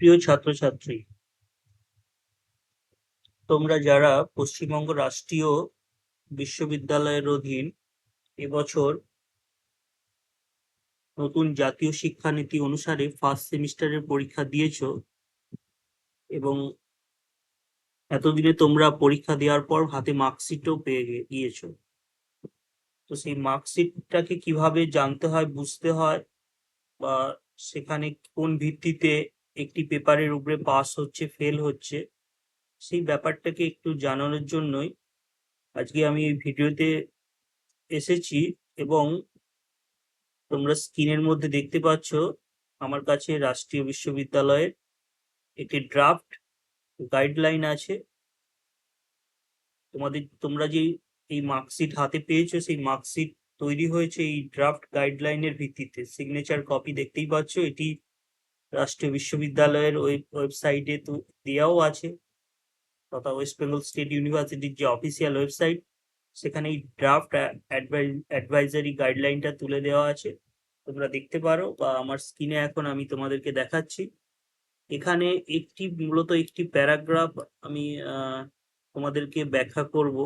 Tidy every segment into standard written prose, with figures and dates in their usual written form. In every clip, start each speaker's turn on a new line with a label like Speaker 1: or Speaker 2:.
Speaker 1: প্রিয় ছাত্রছাত্রী, তোমরা যারা পশ্চিমবঙ্গ রাষ্ট্রীয় বিশ্ববিদ্যালয়ের অধীন এবছর নতুন জাতীয় শিক্ষানীতি অনুসারে ফার্স্ট সেমিস্টারের পরীক্ষা দিয়েছো এবং এতদিনে তোমরা পরীক্ষা দেওয়ার পর হাতে মার্কশিটও পেয়ে গিয়েছো। তো সেই মার্কশিটটাকে কিভাবে জানতে হয়, বুঝতে হয়, বা সেখানে কোন ভিত্তিতে একটি পেপারের উপরে পাস হচ্ছে, ফেল হচ্ছে, সেই ব্যাপারটাকে একটু জানানোর জন্যই আজকে আমি এই ভিডিওতে এসেছি। এবং তোমরা স্ক্রিনের মধ্যে দেখতে পাচ্ছ আমার কাছে রাষ্ট্রীয় বিশ্ববিদ্যালয়ের একটি ড্রাফট গাইডলাইন আছে। তোমরা যে এই মার্কশিট হাতে পেয়েছো, সেই মার্কশিট তৈরি হয়েছে এই ড্রাফট গাইডলাইনের ভিত্তিতে। সিগনেচার কপি দেখতেই পাচ্ছ, এটি রাষ্ট্রীয় বিশ্ববিদ্যালয়ের ওয়েবসাইটে তো দেওয়াও আছে, তথা ওয়েস্ট বেঙ্গল স্টেট ইউনিভার্সিটির যে অফিসিয়াল ওয়েবসাইট, সেখানে এই ড্রাফট অ্যাডভাইজারি গাইডলাইনটা তুলে দেওয়া আছে, তোমরা দেখতে পারো, বা আমার স্ক্রিনে এখন আমি তোমাদেরকে দেখাচ্ছি। এখানে মূলত একটি প্যারাগ্রাফ আমি তোমাদেরকে ব্যাখ্যা করব,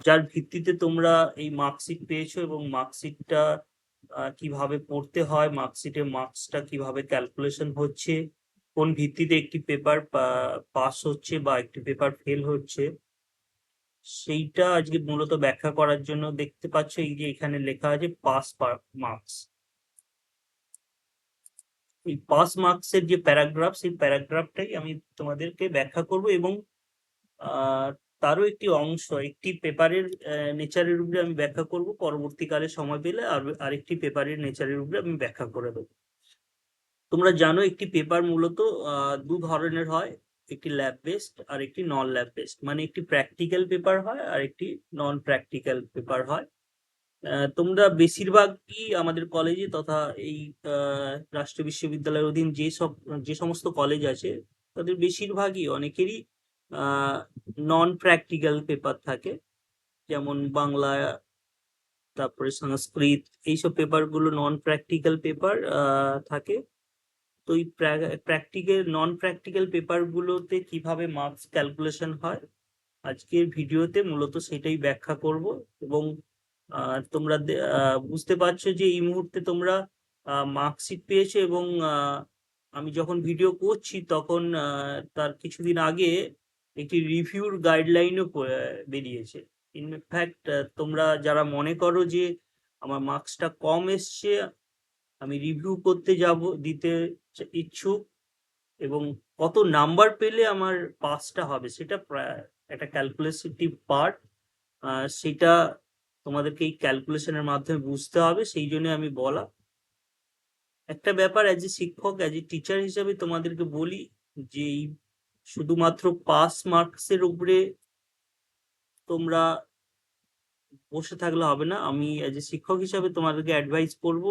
Speaker 1: যার ভিত্তিতে তোমরা এই মার্কশিট পেয়েছো এবং মার্কশিটটা কিভাবে পড়তে হয়, মার্কশিটে মার্কসটা কিভাবে ক্যালকুলেশন হচ্ছে, কোন ভিত্তিতে একটি পেপার পাস হচ্ছে বা একটি পেপার ফেল হচ্ছে, সেইটা আজকে মূলত ব্যাখ্যা করার জন্য। দেখতে পাচ্ছ এই যে এখানে লেখা আছে পাস মার্কস। এই পাস মার্কসের যে প্যারাগ্রাফ, সেই প্যারাগ্রাফটাই আমি তোমাদেরকে ব্যাখ্যা করব, এবং আহ, তারও একটি অংশ একটি পেপারের নেচারের উপরে আমি ব্যাখ্যা করব। পরবর্তীকালে সময় পেলে আরেকটি পেপারের নেচারের উপরে আমি ব্যাখ্যা করে দেবো। তোমরা জানো একটি পেপার মূলত দু ধরনের হয়, একটি ল্যাব বেসড আর একটি নন ল্যাব বেসড। মানে একটি প্র্যাকটিক্যাল পেপার হয় আর একটি নন প্র্যাকটিক্যাল পেপার হয়। তোমরা বেশিরভাগই আমাদের কলেজে তথা এই রাষ্ট্রীয় বিশ্ববিদ্যালয়ের অধীন যে সমস্ত কলেজ আছে, তাদের বেশিরভাগই অনেকেরই নন প্র্যাকটিক্যাল পেপার থাকে, যেমন বাংলা, তারপরে সংস্কৃত, এইসব পেপারগুলো নন প্র্যাকটিক্যাল পেপার থাকে। তো এই নন প্র্যাকটিক্যাল পেপারগুলোতে কিভাবে মার্কস ক্যালকুলেশন হয়, আজকের ভিডিওতে মূলত সেটাই ব্যাখ্যা করব। এবং তোমরা বুঝতে পারছো যে এই মুহূর্তে তোমরা মার্কশিট পেয়েছো, এবং আমি যখন ভিডিও করছি তখন তার কিছুদিন আগে একটি রিভিউর গাইডলাইনও বেরিয়েছে। ইনফ্যাক্ট তোমরা যারা মনে করো যে আমার মার্কসটা কম এসছে, আমি রিভিউ করতে দিতে ইচ্ছুক, এবং কত নাম্বার পেলে আমার পাসটা হবে, সেটা একটা ক্যালকুলেটিভ পার্ট, সেটা তোমাদেরকে এই ক্যালকুলেশনের মাধ্যমে বুঝতে হবে। সেই জন্য আমি বলা একটা ব্যাপার, অ্যাজ এ শিক্ষক, অ্যাজ এ টিচার হিসেবে তোমাদেরকে বলি যে শুধুমাত্র পাস মার্কসের উপরে তোমরা বসে থাকলে হবে না। আমি অ্যাজ এ শিক্ষক হিসাবে তোমাদেরকে অ্যাডভাইস করব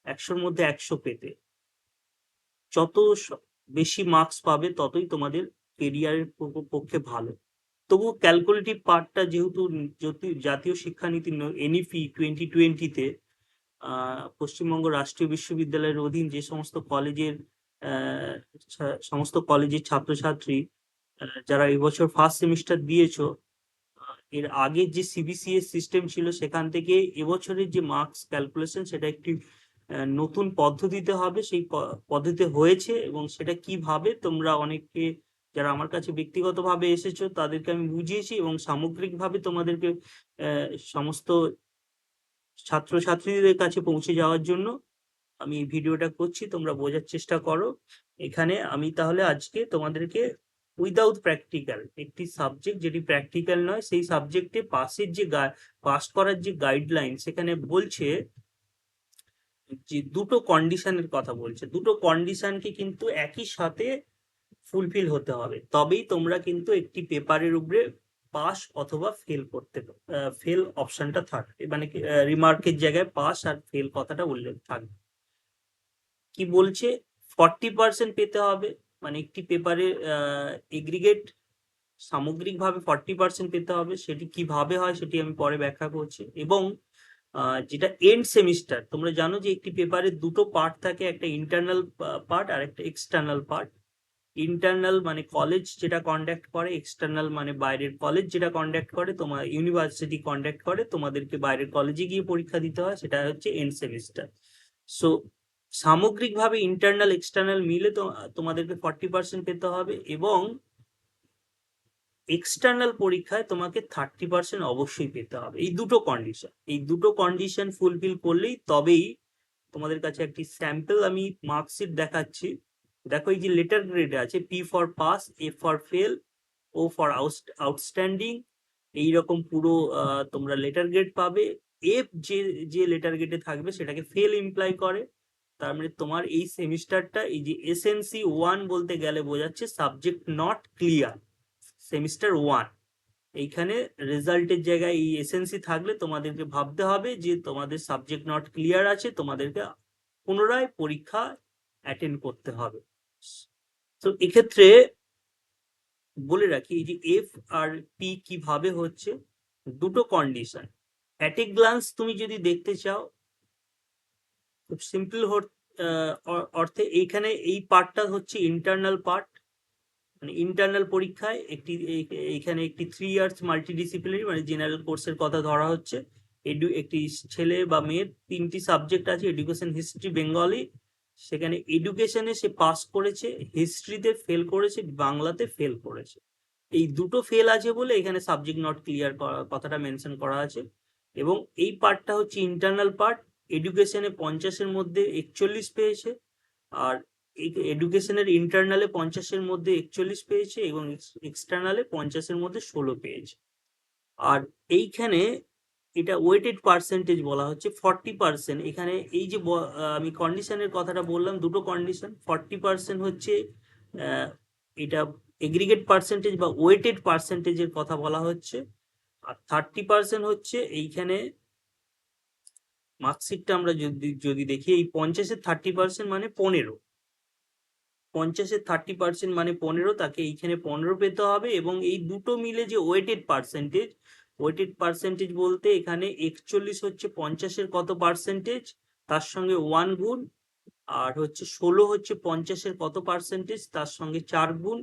Speaker 1: 100-র মধ্যে 100 পেতে। যত বেশি মার্কস পাবে ততই তোমাদের কেরিয়ারের পক্ষে ভালো। তবুও ক্যালকুলেটিভ পার্টটা যেহেতু জাতীয় শিক্ষানীতি এনইপি 2020-তে পশ্চিমবঙ্গ রাষ্ট্রীয় বিশ্ববিদ্যালয়ের অধীন যে সমস্ত কলেজের ছাত্রছাত্রী যারা এবছর ফার্স্ট সেমিস্টার দিয়েছো, এর আগে যে সিবিসিএস সিস্টেম ছিল সেখান থেকে এবছরের যে মার্কস ক্যালকুলেশন, সেটা একটি নতুন পদ্ধতিতে হবে। সেই পদ্ধতি হয়েছে, এবং সেটা কিভাবে তোমরা অনেকে যারা আমার কাছে ব্যক্তিগতভাবে এসেছো তাদেরকে আমি বুঝিয়েছি, এবং সামগ্রিকভাবে তোমাদেরকে সমস্ত ছাত্রছাত্রীদের কাছে পৌঁছে যাওয়ার জন্য আমি এই ভিডিওটা করছি। তোমরা বোঝার চেষ্টা করো। এখানে আমি তাহলে আজকে তোমাদেরকে উইদাউট প্র্যাকটিক্যাল একটি সাবজেক্ট যেটি প্র্যাকটিক্যাল নয়, সেই সাবজেক্টে পাস করার যে গাইডলাইন, সেখানে বলছে যে দুটো কন্ডিশনের কথা বলছে। দুটো কন্ডিশনকে কিন্তু একই সাথে ফুলফিল হতে হবে, তবেই তোমরা কিন্তু একটি পেপারের উপরে পাস অথবা ফেল করতে, ফেল অপশনটা থাকবে, মানে রিমার্কের জায়গায় পাস আর ফেল কথাটা উল্লেখ থাকবে। কি বলছে, 40% পেতে হবে, মানে একটি পেপারে এগ্রিগেট সামগ্রিকভাবে 40% পেতে হবে। সেটি কিভাবে হয় সেটি আমি পরে ব্যাখ্যা করছি। এবং যেটা এন্ড সেমিস্টার, তোমরা জানো যে একটি পেপারের দুটো পার্ট থাকে, একটা ইন্টারনাল পার্ট আর একটা এক্সটার্নাল পার্ট। ইন্টারনাল মানে কলেজ যেটা কন্ডাক্ট করে, এক্সটার্নাল মানে বাইরের কলেজ যেটা কন্ডাক্ট করে, তোমার ইউনিভার্সিটি কন্ডাক্ট করে, তোমাদেরকে বাইরের কলেজে গিয়ে পরীক্ষা দিতে হয়, সেটা হচ্ছে এন্ড সেমিস্টার। সো সামগ্রিকভাবে ইন্টারনাল এক্সটার্নাল মিলে তোমাদেরকে 40% পেতে হবে, এবং এক্সটার্নাল পরীক্ষায় তোমাকে 30% অবশ্যই পেতে হবে। এই দুটো কন্ডিশন ফুলফিল করলেই তবেই তোমাদের কাছে একটি স্যাম্পল আমি মার্কশিট দেখাচ্ছি। দেখো এই যে লেটার গ্রেড আছে, P for pass, A for fail, O for outstanding, এইরকম পুরো তোমরা লেটার গ্রেড পাবে। এফ যে লেটার গ্রেডে থাকবে সেটাকে ফেল ইমপ্লাই করে। তার মানে তোমার এই সেমিস্টারটা, এই যে এসএনসি 1 বলতে গেলে বোঝাচ্ছে সাবজেক্ট নট ক্লিয়ার, সেমিস্টার 1। এইখানে রেজাল্টের জায়গায় এই এসএনসি থাকলে তোমাদেরকে ভাবতে হবে যে তোমাদের সাবজেক্ট নট ক্লিয়ার আছে, তোমাদেরকে পুনরায় পরীক্ষা অ্যাটেন্ড করতে হবে। তো এক্ষেত্রে বলে রাখি, এই যে এফ আর পি কিভাবে হচ্ছে, দুটো কন্ডিশন। অ্যাট এ গ্লান্স তুমি যদি দেখতে চাও, খুব সিম্পল অর্থে এইখানে এই পার্টটা হচ্ছে ইন্টারনাল পার্ট, মানে ইন্টারনাল পরীক্ষায় এইখানে একটি 3 ইয়ার্স মাল্টিডিসিপ্লিনারি মানে জেনারেল কোর্সের কথা ধরা হচ্ছে। একটি ছেলে বা মেয়ের 3টি সাবজেক্ট আছে, এডুকেশন, হিস্ট্রি, বেঙ্গলি। সেখানে এডুকেশনে সে পাস করেছে, হিস্ট্রিতে ফেল করেছে, বাংলাতে ফেল করেছে। এই দুটো ফেল আছে বলে এখানে সাবজেক্ট নট ক্লিয়ার কথাটা মেনশন করা আছে। এবং এই পার্টটা হচ্ছে ইন্টারনাল পার্ট। এডুকেশনে 50-এর মধ্যে 41 পেয়েছে, আর এডুকেশনের ইন্টারনালে 50-এর মধ্যে 41 পেয়েছে, এবং এক্সটার্নালে 50-এর মধ্যে 16 পেয়েছে। আর এইখানে এটা ওয়েটেড পার্সেন্টেজ বলা হচ্ছে 40%। এখানে এই যে আমি কন্ডিশনের কথাটা বললাম, দুটো কন্ডিশন, 40% হচ্ছে এটা এগ্রিগেট পার্সেন্টেজ বা ওয়েটেড পার্সেন্টেজের কথা বলা হচ্ছে, আর 30% হচ্ছে এইখানে মার্কশিটটা আমরা যদি দেখি, এই 50-এর 30% মানে 15, 50-এর 30% মানে 15, তাকে এইখানে 15 পেতে হবে। এবং এই দুটো মিলে যে ওয়েটেড পার্সেন্টেজ বলতে এখানে 41 হচ্ছে 50-এর কত পার্সেন্টেজ, তার সঙ্গে 1 গুণ, আর হচ্ছে 16 হচ্ছে 50-এর কত পার্সেন্টেজ, তার সঙ্গে 4 গুণ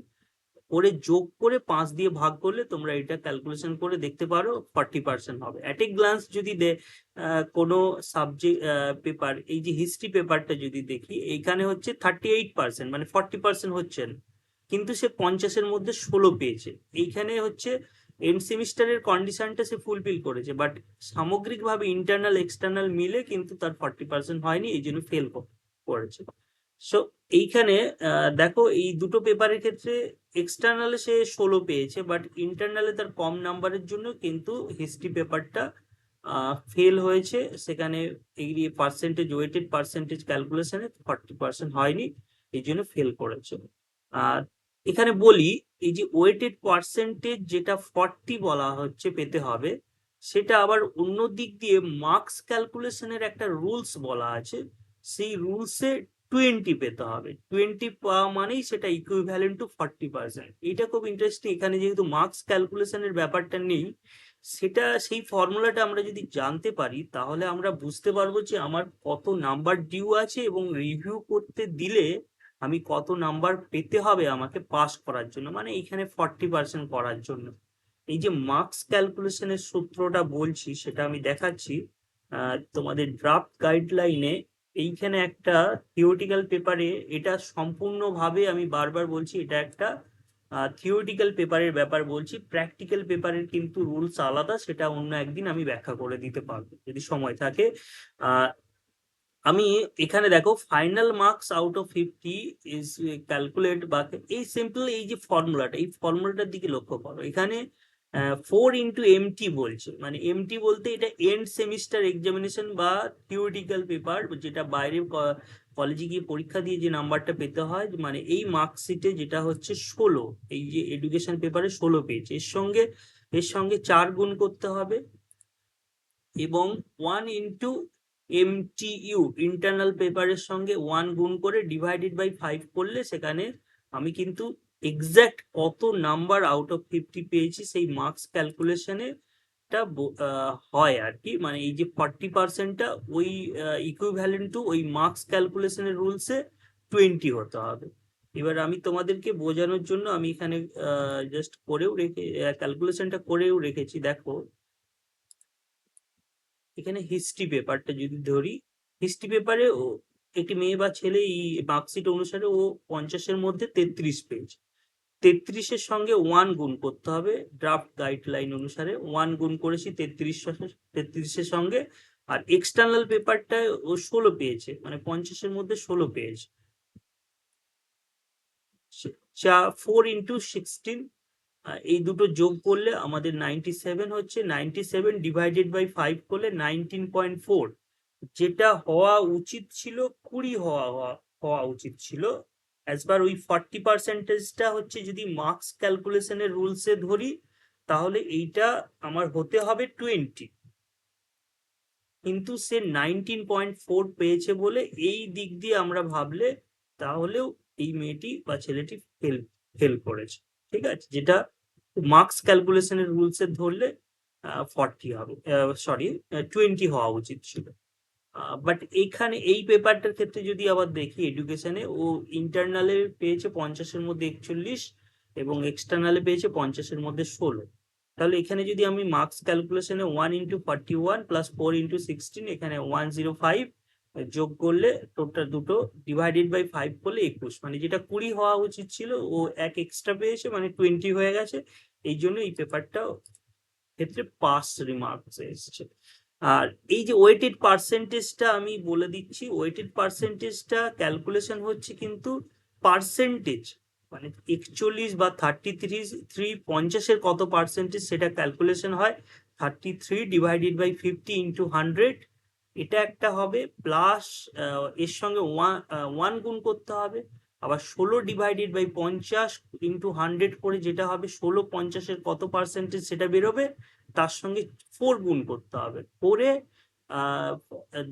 Speaker 1: করে যোগ করে 5 দিয়ে ভাগ করলে তোমরা এটা ক্যালকুলেশন করে দেখতে পারো 40% হবে। অ্যাট এ গ্লান্স যদি কোনো সাবজেক্ট পেপার, এই যে হিস্ট্রি পেপারটা যদি দেখি, এইখানে হচ্ছে 38%, মানে 40% হচ্ছে না, কিন্তু সে 50-এর মধ্যে 16 পেয়েছে। এইখানে হচ্ছে এন্ড সেমিস্টারের কন্ডিশনটা সে ফুলফিল করেছে, বাট সামগ্রিকভাবে ইন্টারনাল এক্সটার্নাল মিলে কিন্তু তার 40% হয়নি, এই জন্য ফেল করেছে। সো এইখানে দেখো এই দুটো পেপারের ক্ষেত্রে এক্সটার্নালে সে 16 পেয়েছে, বাট ইন্টারনালে তার কম নাম্বারের জন্য কিন্তু হিস্ট্রি পেপারটা ফেল হয়েছে। সেখানে এই পার্সেন্টেজ, ওয়েটেড পার্সেন্টেজ ক্যালকুলেশনে 40% হয়নি, এই জন্য ফেল করেছে। আর এখানে বলি, এই যে ওয়েটেড পার্সেন্টেজ যেটা 40 বলা হচ্ছে পেতে হবে, সেটা আবার অন্য দিক দিয়ে মার্কস ক্যালকুলেশনের একটা রুলস বলা আছে, সেই রুলসে 20 পেতে হবে। 20 পাওয়া মানেই সেটা ইকুইভ্যালেন্ট টু 40%। এটা খুব ইন্টারেস্টিং, এখানে যেহেতু মার্কস ক্যালকুলেশনের ব্যাপারটা নেই, সেই ফর্মুলাটা আমরা যদি জানতে পারি, তাহলে আমরা বুঝতে পারবো যে আমার কত নাম্বার ডিউ আছে, এবং রিভিউ করতে দিলে আমি কত নাম্বার পেতে হবে আমাকে পাস করার জন্য, মানে এইখানে 40% করার জন্য। এই যে মার্কস ক্যালকুলেশনের সূত্রটা বলছি সেটা আমি দেখাচ্ছি তোমাদের ড্রাফট গাইডলাইনে। এইখানে একটা থিওরিটিক্যাল পেপারে, এটা সম্পূর্ণভাবে আমি বারবার বলছি, এটা একটা থিওরিটিক্যাল পেপারের ব্যাপার বলছি, প্র্যাকটিক্যাল পেপারের কিন্তু রুলস আলাদা, সেটা অন্য একদিন আমি ব্যাখ্যা করে দিতে পারবো যদি সময় থাকে। আমি এখানে দেখো, final marks out of 50 is calculate, বা এই সিম্পল এই যে ফর্মুলাটা, এই ফর্মুলাটার দিকে লক্ষ্য করো। এখানে 4 ইন্টু এমটি বলছে, মানে এমটি বলতে এটা এন্ড সেমিস্টার এক্সামিনেশন বা থিওরিটিক্যাল পেপার, যেটা বাইরে কলেজে গিয়ে পরীক্ষা দিয়ে যে নাম্বারটা পেতে হয়, মানে এই মার্কশিটে যেটা হচ্ছে 16, এই যে এডুকেশন পেপারে 16 পেয়েছে, এর সঙ্গে 4 গুণ করতে হবে, এবং 1 ইন্টু এমটিইউ ইন্টারনাল পেপারের সঙ্গে 1 গুণ করে ডিভাইডেড বাই 5 করলে সেখানে আমি কিন্তু এক্সাক্ট কত নাম্বার আউট অফ 50 পেয়েছি সেই মার্কস ক্যালকুলেশনে হয় আর কি, মানে এই যে 40%টা ওই ইকুইভ্যালেন্ট টু ওই মার্কস ক্যালকুলেশনের রুলসে 20 হতে হবে। এবার আমি তোমাদেরকে বোঝানোর জন্য আমি এখানে জাস্ট করেও রেখে ক্যালকুলেশনটা করেও রেখেছি। দেখো এখানে হিস্ট্রি পেপারটা যদি ধরি, হিস্ট্রি পেপারে একটি মেয়ে বা ছেলে এই মার্কশিট অনুসারে ও 50-এর মধ্যে 33 পেয়েছে। 33-এর সঙ্গে 1 গুণ করতে হবে, ড্রাফট গাইডলাইন অনুসারে 1 গুণ করেছি 33-এর সঙ্গে। আর এক্সটার্নাল পেপারটায় ও 16 পেয়েছে, মানে 50-এর মধ্যে 16 পেয়েছে। 4 × 16, এই দুটো যোগ করলে আমাদের 97 হচ্ছে। 97 ডিভাইডেড বাই 5 করলে 19.4, যেটা হওয়া উচিত ছিল 20 হওয়া উচিত ছিল অ্যাজ পার ওই 40%টা হচ্ছে। যদি মার্কস ক্যালকুলেশনের রুলসে ধরি তাহলে এইটা আমার হতে হবে 20, কিন্তু সে 19.4 পেয়েছে বলে এই দিক দিয়ে আমরা ভাবলে তাহলেও এই মেয়েটি বা ছেলেটি ফেল করেছে। ঠিক আছে, যেটা মার্কস ক্যালকুলেশনের রুলসে ধরলে 40 হবে, সরি 20 হওয়া উচিত ছিল। বাট এইখানে এই পেপারটার ক্ষেত্রে যদি আবার দেখি, এডুকেশনে ও ইন্টারনালে পেয়েছে 50-এর মধ্যে 41 এবং এক্সটার্নালে পেয়েছে 50-এর মধ্যে 16। তাহলে এখানে যদি আমি মার্কস ক্যালকুলেশনে 1 × 41 প্লাস 4 × 16, এখানে 105 যোগ করলে টোটাল দুটো ডিভাইডেড বাই 5 করলে 21, মানে যেটা 20 হওয়া উচিত ছিল ও এক এক্সট্রা পেয়েছে, মানে 20 হয়ে গেছে। এই জন্য এই পেপারটা ক্ষেত্রে পাস রিমার্কস এসছে। আর এই যে ওয়েটেড পার্সেন্টেজটা আমি বলে দিচ্ছি, ওয়েটেড পার্সেন্টেজটা ক্যালকুলেশন হচ্ছে কিন্তু পার্সেন্টেজ, মানে 41 বা 33, 50-এর কত পার্সেন্টেজ সেটা ক্যালকুলেশন হয়। 33 ডিভাইডেড বাই 50 × 100, এটা একটা হবে, প্লাস এর সঙ্গে 1 গুণ করতে হবে। আবার 16 ডিভাইডেড বাই 50 × 100 করে যেটা হবে 16 50-এর কত পার্সেন্টেজ সেটা বেরোবে, তার সঙ্গে 4 গুণ করতে হবে, করে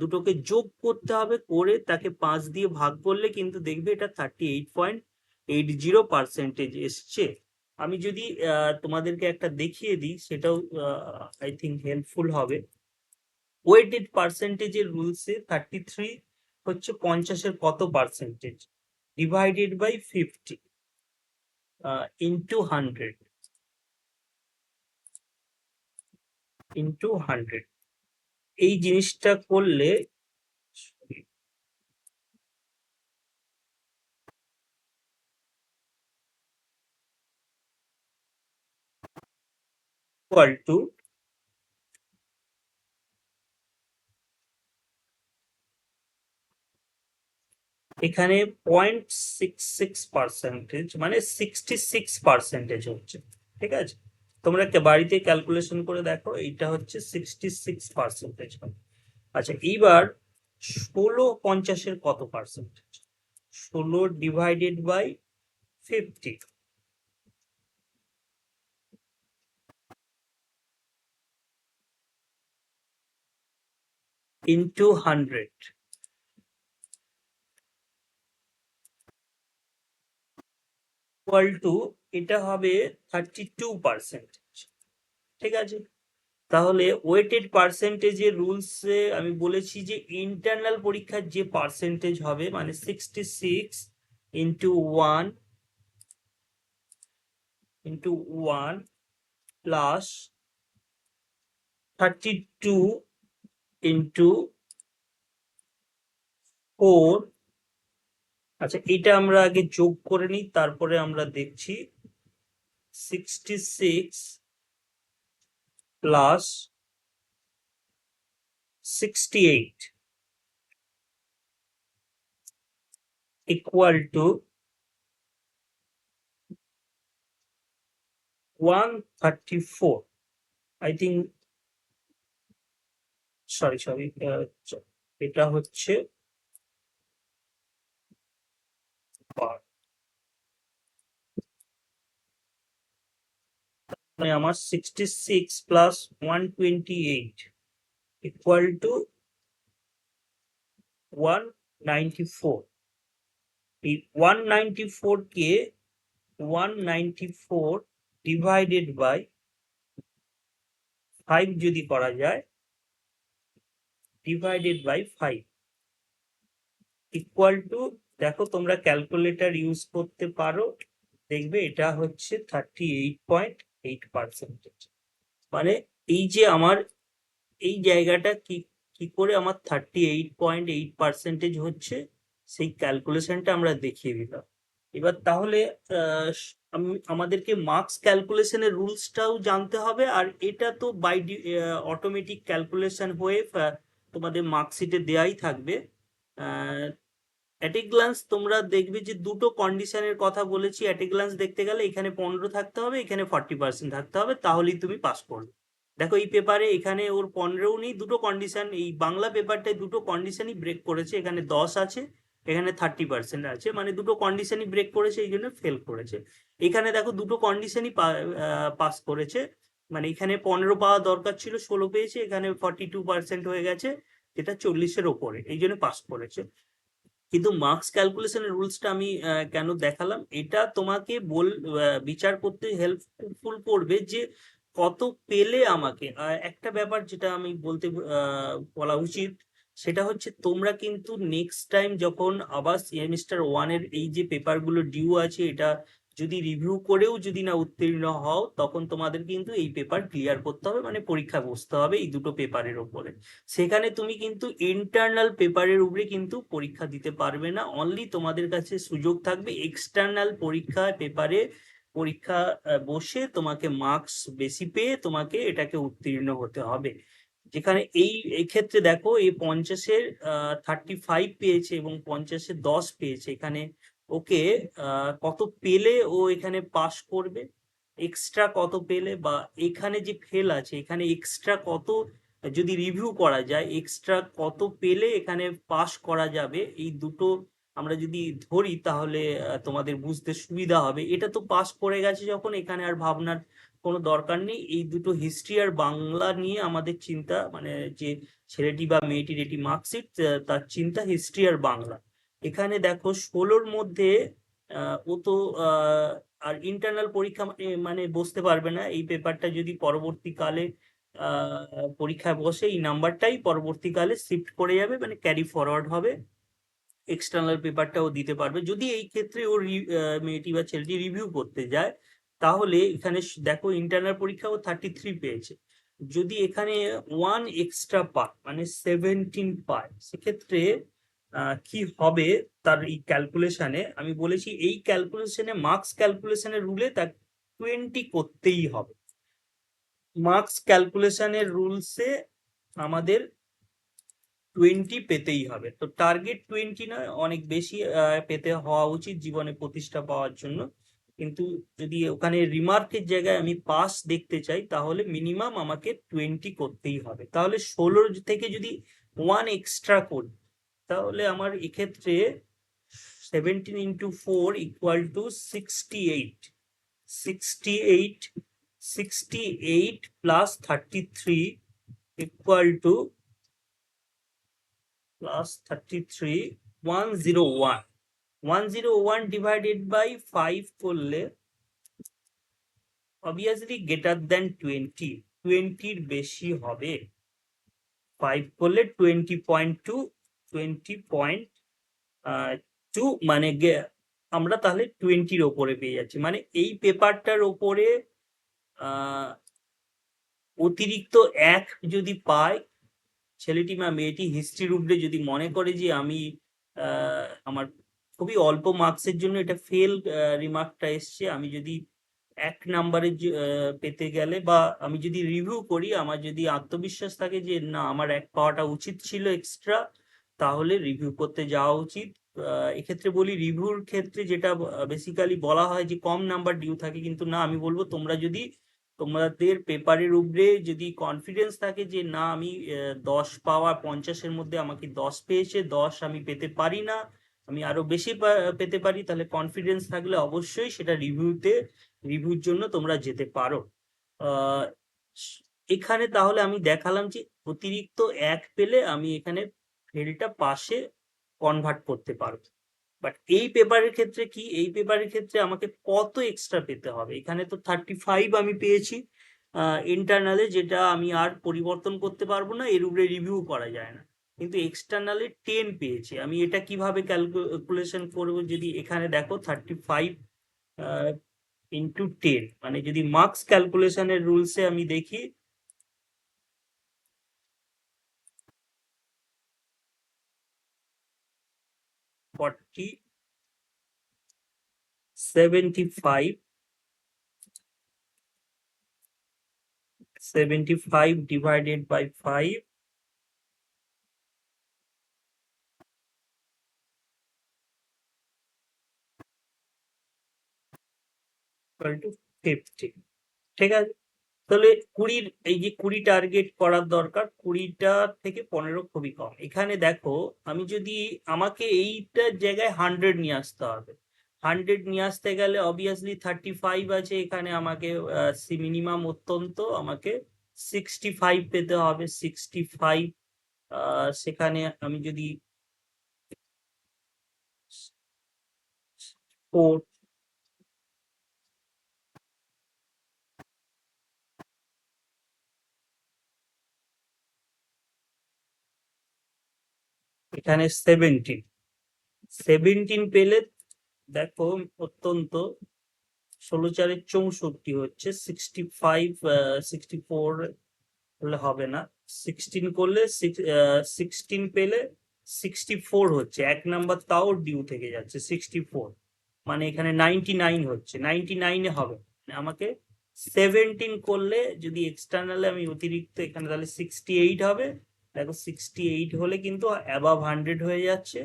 Speaker 1: দুটোকে যোগ করতে হবে, করে তাকে 5 দিয়ে ভাগ করলে কিন্তু দেখবে এটা 38.80% এসছে। আমি যদি তোমাদেরকে একটা দেখিয়ে দিই, সেটাও আই থিঙ্ক হেল্পফুল হবে। ওয়েটেড পার্সেন্টেজের রুলসে 33 হচ্ছে 50-এর কত percentage, divided by 50 into 100 into 100। এই জিনিসটা করলে ইকুয়াল টু এখানে 0.66%, মানে 66% হচ্ছে। ঠিক আছে, তোমরা বাড়িতে ক্যালকুলেশন করে দেখো, এইটা হচ্ছে 66%। আচ্ছা, এইবার 16 50-এর কত percentage, 16 divided by 50 into 100 equal to, এটা হবে 32%। ঠিক আছে, তাহলে ওয়েটেড পার্সেন্টেজের রুলসে আমি বলেছি যে ইন্টারনাল পরীক্ষার যে পার্সেন্টেজ হবে, মানে 66 ইন্টু 1 প্লাস 32 ইন্টু 4। আচ্ছা, এটা আমরা আগে যোগ করে নিই, তারপরে আমরা দেখছি। 66 plus 68 equal to 134, I think, sorry এটা হচ্ছে মানে আমার 66 প্লাস 128 ইকুয়াল টু 194। এই 194 কে 194 ডিভাইডেড বাই 5 যদি করা যায় ডিভাইডেড বাই 5 ইকুয়াল টু, দেখো তোমরা ক্যালকুলেটর ইউজ করতে পারো, দেখবে এটা হচ্ছে 38.8%। মানে এই যে আমার এই জায়গাটা কি কি করে আমার 38.8% হচ্ছে, সেই ক্যালকুলেশনটা আমরা দেখিয়ে দিলাম। এবার তাহলে আমাদেরকে মার্কস ক্যালকুলেশনের রুলসটাও জানতে হবে, আর এটা তো বাই অটোমেটিক ক্যালকুলেশন হয়ে তোমাদের মার্কশিটে দেয়াই থাকবে। অ্যাট এ গ্লান্স তোমরা দেখবে যে দুটো কন্ডিশনের কথা বলেছি। অ্যাট এ গ্লান্স দেখতে গেলে এখানে 15 থাকতে হবে, এখানে 40% থাকতে হবে, তাহলেই তুমি পাস করবে। দেখো এই পেপারে এখানে ওর 15ও নেই, দুটো কন্ডিশন, এই বাংলা পেপারটায় দুটো কন্ডিশনই ব্রেক করেছে। এখানে 10 আছে, এখানে 30% আছে, মানে দুটো কন্ডিশনই ব্রেক করেছে, এই জন্য ফেল করেছে। এখানে দেখো দুটো কন্ডিশনই পাস করেছে, মানে এখানে 15 পাওয়া দরকার ছিল, 16 পেয়েছে, এখানে 42% হয়ে গেছে, যেটা 40-এর ওপরে, এই জন্য পাস করেছে। কিন্তু মার্কস ক্যালকুলেশনের রুলসটা আমি কেন দেখালাম, এটা তোমাকে বিচার করতে হেল্পফুল করবে যে কত পেলে আমাকে। একটা ব্যাপার যেটা আমি বলা উচিত, সেটা হচ্ছে তোমরা কিন্তু নেক্সট টাইম যখন আবার সেমিস্টার 1-এর এই যে পেপারগুলো ডিউ আছে, এটা যদি রিভিউ করেও যদি না উত্তীর্ণ হও, তখন তোমাদের কিন্তু এই পেপার ক্লিয়ার করতে হবে, মানে পরীক্ষা বসতে হবে এই দুটো পেপারের ওপরে। সেখানে তুমি কিন্তু ইন্টারনাল পেপারের উপরে কিন্তু পরীক্ষা দিতে পারবে না, অনলি তোমাদের কাছে সুযোগ থাকবে এক্সটার্নাল পেপারে পরীক্ষা বসে তোমাকে মার্কস বেশি পেয়ে তোমাকে এটাকে উত্তীর্ণ হতে হবে। যেখানে এই ক্ষেত্রে দেখো এই 50-এর 35 পেয়েছে এবং 50-এ 10 পেয়েছে, এখানে ওকে কত পেলে ও এখানে পাস করবে, এক্সট্রা কত পেলে, বা এখানে যে ফেল আছে এখানে এক্সট্রা কত, যদি রিভিউ করা যায় এক্সট্রা কত পেলে এখানে পাস করা যাবে, এই দুটো আমরা যদি ধরি তাহলে তোমাদের বুঝতে সুবিধা হবে। এটা তো পাস করে গেছে যখন, এখানে আর ভাবনার কোনো দরকার নেই। এই দুটো হিস্ট্রি আর বাংলা নিয়ে আমাদের চিন্তা, মানে যে ছেলেটি বা মেয়েটির এটি মার্কশিট, তার চিন্তা হিস্ট্রি আর বাংলা। এখানে দেখো 16-র মধ্যে ও তো আর ইন্টারনাল পরীক্ষা মানে বসতে পারবে না। এই পেপারটা যদি পরবর্তীকালে পরীক্ষায় বসে, এই নাম্বারটাই পরবর্তীকালে শিফট করে যাবে, মানে ক্যারি ফরওয়ার্ড হবে, এক্সটার্নাল পেপারটাও দিতে পারবে। যদি এই ক্ষেত্রে ওর মেয়েটি বা ছেলেটি রিভিউ করতে যায়, তাহলে এখানে দেখো ইন্টারনাল পরীক্ষা ও 33 পেয়েছে, যদি এখানে 1 এক্সট্রা পায় মানে 17 পায়, সেক্ষেত্রে কি হবে তার এই ক্যালকুলেশনে, আমি বলেছি এই ক্যালকুলেশনে মার্কস ক্যালকুলেশনের রুলে তার 20 করতেই হবে। মার্কস ক্যালকুলেশনের রুলসে আমাদের 20 পেতেই হবে। তো টার্গেট 20 নয়, অনেক বেশি পেতে হওয়া উচিত জীবনে প্রতিষ্ঠা পাওয়ার জন্য। কিন্তু যদি ওখানে রিমার্কের জায়গায় আমি পাস দেখতে চাই, তাহলে মিনিমাম আমাকে 20 করতেই হবে। তাহলে 16 থেকে যদি 1 এক্সট্রা করি, তাহলে আমার এক্ষেত্রে 17 into 4 equal to 68। 68 plus 33 equal to plus 33 101। 101 divided by 5 করলে obviously greater than 20, 20-র বেশি হবে। 5 করলে 20.2, 20.2 মানে আমরা তাহলে 20-র ওপরে পেয়ে যাচ্ছি। মানে এই পেপারটার ওপরে অতিরিক্ত 1 যদি পায় ছেলেটি বা মেয়েটি, হিস্ট্রির উপরে যদি মনে করে যে আমি আমার খুবই অল্প মার্কসের জন্য এটা ফেল রিমার্কটা এসছে, আমি যদি 1 নাম্বারে পেতে গেলে, বা আমি যদি রিভিউ করি, আমার যদি আত্মবিশ্বাস থাকে যে না আমার 1 পাওয়াটা উচিত ছিল এক্সট্রা, তাহলে রিভিউ করতে যাওয়া উচিত। এক্ষেত্রে বলি রিভিউর ক্ষেত্রে যেটা বেসিক্যালি বলা হয় যে কম নাম্বার ডিউ থাকে, কিন্তু না, আমি বলবো তোমরা যদি তোমাদের পেপারের উপরে যদি কনফিডেন্স থাকে যে না আমি 10 পাওয়া, 50-এর মধ্যে আমাকে 10 পেয়েছে, 10 আমি পেতে পারি না, আমি আরো বেশি পেতে পারি, তাহলে কনফিডেন্স থাকলে অবশ্যই সেটা রিভিউর জন্য তোমরা যেতে পারো। আহ, এখানে তাহলে আমি দেখালাম যে অতিরিক্ত 1 পেলে আমি এখানে ফেলটা পাশে কনভার্ট করতে পারবো। বাট এই পেপারের ক্ষেত্রে কি, এই পেপারের ক্ষেত্রে আমাকে কত এক্সট্রা পেতে হবে, এখানে তো 35 আমি পেয়েছি, ইন্টারনালে, যেটা আমি আর পরিবর্তন করতে পারবো না, এর উপরে রিভিউ করা যায় না। কিন্তু এক্সটার্নালে 10 পেয়েছি। আমি এটা কিভাবে ক্যালকুলেশন করবো? যদি এখানে দেখো 35 ইন্টু 10, মানে যদি মার্কস ক্যালকুলেশনের রুলসে আমি দেখি, 40, 75 divided by 5 equal to 50। ঠিক আছে, তাহলে 20, এই যে 20 টার্গেট করার দরকার, 20টা থেকে 15 খুবই কম। এখানে দেখো, আমি যদি, আমাকে এইটার জায়গায় 100 নিয়ে আসতে হবে। 100 নিয়ে আসতে গেলে অবভিয়াসলি 35 আছে এখানে, আমাকে মিনিমাম অত্যন্ত আমাকে 65 পেতে হবে। 65, সেখানে আমি যদি 4, এখানে 17 পেলে দেখো অত্যন্ত 16×4 = 64 হচ্ছে। 64 হলে হবে না, 16 করলে 16 পেলে 64 হচ্ছে, 1 নাম্বার তাও ডিউ থেকে যাচ্ছে 64, মানে এখানে 99 হচ্ছে। 99-এ হবে না, আমাকে 17 করলে, যদি এক্সটার্নালে আমি অতিরিক্ত এখানে, তাহলে 68 হবে। দেখো 68 হলে কিন্তু অ্যাবাভ 100 হয়ে যাচ্ছে।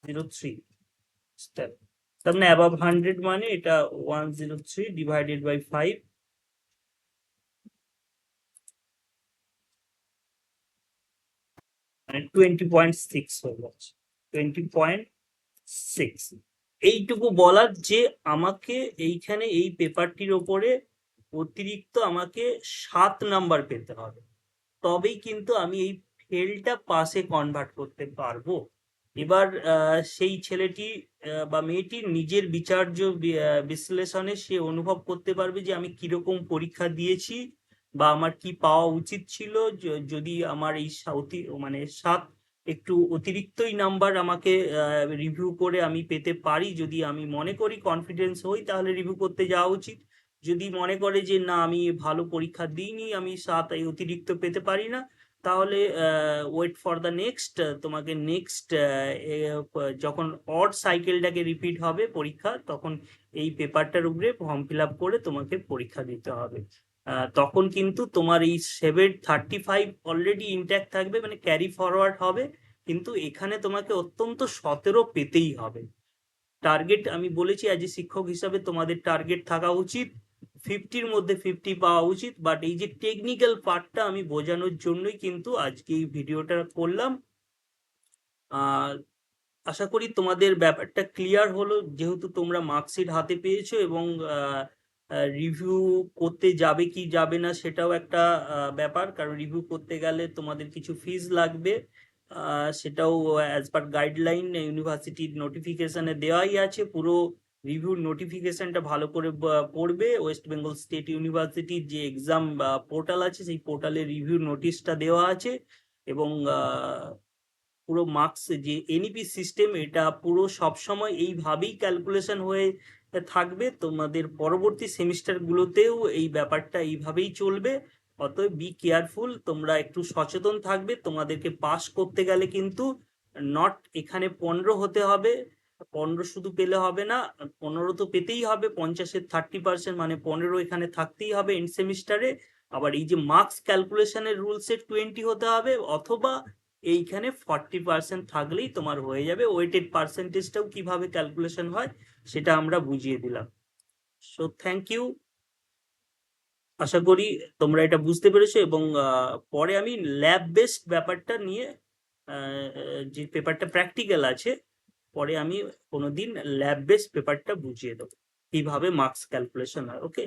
Speaker 1: 103 স্টেপ, তার মানে অ্যাবাভ 100, মানে এটা 103 ডিভাইডেড বাই 5, মানে 20.6 হয়ে যাচ্ছে। 20.6, এইটুকু বলার যে আমাকে এইখানে এই পেপারটির ওপরে অতিরিক্ত আমাকে 7 নাম্বার পেতে হবে, তবেই কিন্তু আমি এই ফেলটা পাসে কনভার্ট করতে পারবো। এবার সেই ছেলেটি বা মেয়েটির নিজের বিচার্য বিশ্লেষণে সে অনুভব করতে পারবে যে আমি কিরকম পরীক্ষা দিয়েছি বা আমার কি পাওয়া উচিত ছিল। যদি আমার এই মানে 7 একটু অতিরিক্তই নাম্বার আমাকে রিভিউ করে আমি পেতে পারি, যদি আমি মনে করি, কনফিডেন্স হই, তাহলে রিভিউ করতে যাওয়া উচিত। যদি মনে করে যে না, আমি ভালো পরীক্ষা দিইনি, আমি 7 এই অতিরিক্ত পেতে পারি না, তাহলে ওয়েট ফর দ্য নেক্সট। তোমাকে নেক্সট যখন অড সাইকেলটাকে রিপিট হবে পরীক্ষা, তখন এই পেপারটার উপরে ফর্ম ফিল আপ করে তোমাকে পরীক্ষা দিতে হবে। তখন কিন্তু তোমার এই 35 অলরেডি ইনট্যাক্ট থাকবে, মানে ক্যারি ফরওয়ার্ড হবে। কিন্তু এখানে তোমাকে অত্যন্ত 17 পেতেই হবে। টার্গেট আমি বলেছি, অ্যাজ এ শিক্ষক হিসাবে তোমাদের টার্গেট থাকা উচিত 50-র মধ্যে 50 পাওয়া উচিত। বাট এই যে টেকনিক্যাল পার্টটা আমি বোঝানোর জন্যই কিন্তু আজকে এই ভিডিওটা করলাম। আহ আশা করি তোমাদের ব্যাপারটা ক্লিয়ার হলো, যেহেতু তোমরা মার্কশিট হাতে পেয়েছো, এবং রিভিউ করতে যাবে কি যাবে না সেটাও একটা ব্যাপার, কারণ রিভিউ করতে গেলে তোমাদের কিছু ফিজ লাগবে। সেটাও অ্যাজ পার গাইডলাইন ইউনিভার্সিটির নোটিফিকেশনে দেওয়াই আছে। পুরো রিভিউ নোটিফিকেশনটা ভালো করে পড়বে। ওয়েস্ট বেঙ্গল স্টেট ইউনিভার্সিটির যে এক্সাম পোর্টাল আছে, সেই পোর্টালে রিভিউ নোটিশটা দেওয়া আছে। এবং পুরো মার্কস যে এনইপি সিস্টেম, এটা পুরো সবসময় এইভাবেই ক্যালকুলেশন হয়ে থাকবে। তোমাদের পরবর্তী সেমিস্টারগুলোতেও এই ব্যাপারটা এইভাবেই চলবে। অতএব বি কেয়ারফুল, তোমরা একটু সচেতন থাকবে। তোমাদেরকে পাস করতে গেলে কিন্তু নট এখানে 15 হতে হবে, 15 শুধু পেলে হবে না, 15 তো পেতেই হবে। 50-এর 30%, মানে 15 এখানে থাকতেই হবে এন্ড সেমিস্টারে। আবার এই যে মার্কস ক্যালকুলেশনের রুলসের 20 হতে হবে, অথবা এইখানে 40% থাকলেই তোমার হয়ে যাবে। ওয়েটেড পার্সেন্টেজটাও কিভাবে ক্যালকুলেশন হয় সেটা আমরা বুঝিয়ে দিলাম। সো থ্যাংক ইউ, আশা করি তোমরা এটা বুঝতে পেরেছো। এবং পরে আমি ল্যাব বেসড ব্যাপারটা নিয়ে, যে পেপারটা প্র্যাকটিক্যাল আছে, পরে আমি কোনোদিন ল্যাব বেসড পেপারটা বুঝিয়ে দেবো কিভাবে মার্কস ক্যালকুলেশন হয়। ওকে।